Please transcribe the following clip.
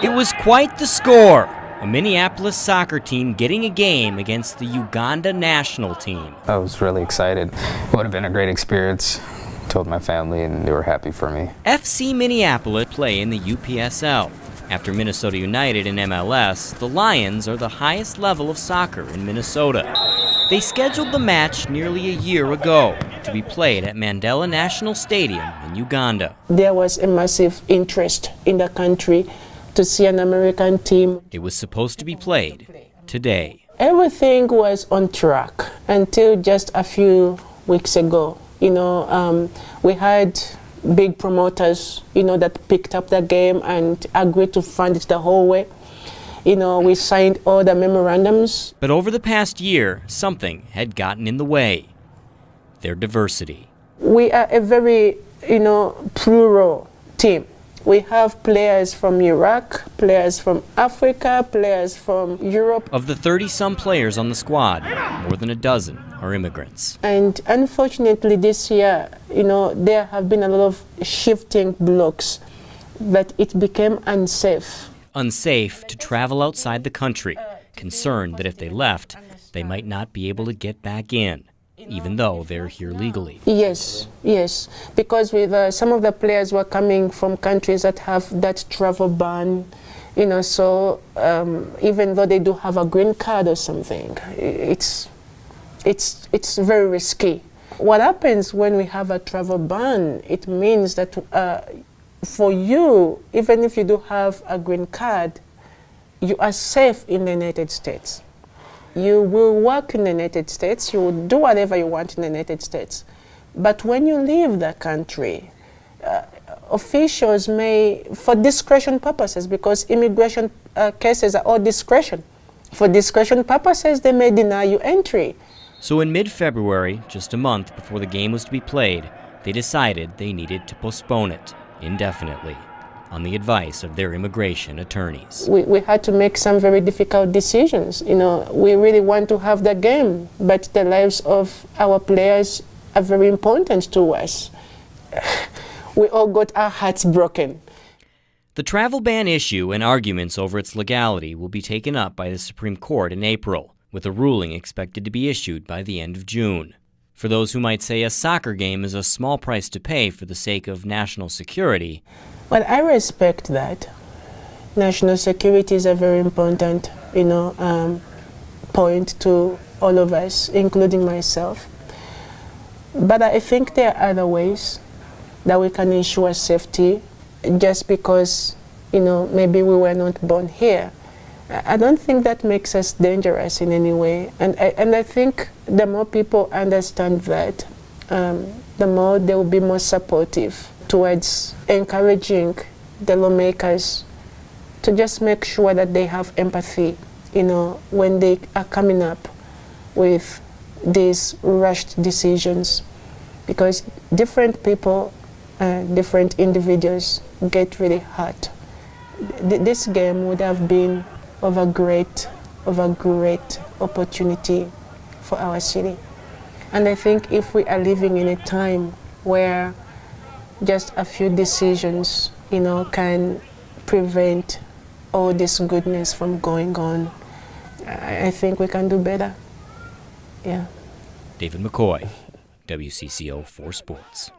It was quite the score. A Minneapolis soccer team getting a game against the Uganda National Team. I was really excited. It would have been a great experience. Told my family and they were happy for me. FC Minneapolis play in the UPSL. After Minnesota United and MLS, the Lions are the highest level of soccer in Minnesota. They scheduled the match nearly a year ago to be played at Uganda National Stadium in Uganda. There was a massive interest in the country to see an American team. It was supposed to be played today. Everything was on track until just a few weeks ago. We had big promoters, that picked up the game and agreed to fund it the whole way. We signed all the memorandums. But over the past year, something had gotten in the way. Their diversity. We are a very, plural team. We have players from Iraq, players from Africa, players from Europe. Of the 30-some players on the squad, more than a dozen are immigrants. And unfortunately this year, there have been a lot of shifting blocks that it became unsafe. Unsafe to travel outside the country, concerned that if they left, they might not be able to get back in, even though they're here legally. Yes, because with some of the players were coming from countries that have that travel ban, so even though they do have a green card or something, it's very risky. What happens when we have a travel ban, it means that for you, even if you do have a green card, you are safe in the United States. You will work in the United States, you will do whatever you want in the United States. But when you leave the country, officials may, for discretion purposes, because immigration cases are all discretion, for discretion purposes, they may deny you entry. So in mid-February, just a month before the game was to be played, they decided they needed to postpone it indefinitely, on the advice of their immigration attorneys. We had to make some very difficult decisions. We really want to have the game, but the lives of our players are very important to us. We all got our hearts broken. The travel ban issue and arguments over its legality will be taken up by the Supreme Court in April, with a ruling expected to be issued by the end of June. For those who might say a soccer game is a small price to pay for the sake of national security. Well, I respect that. National security is a very important, point to all of us, including myself. But I think there are other ways that we can ensure safety just because, maybe we were not born here. I don't think that makes us dangerous in any way. And I think the more people understand that, the more they will be more supportive towards encouraging the lawmakers to just make sure that they have empathy, when they are coming up with these rushed decisions. Because different people, different individuals get really hurt. This game would have been of a great opportunity for our city. And I think if we are living in a time where just a few decisions, can prevent all this goodness from going on, I think we can do better. Yeah. David McCoy, WCCO 4 Sports.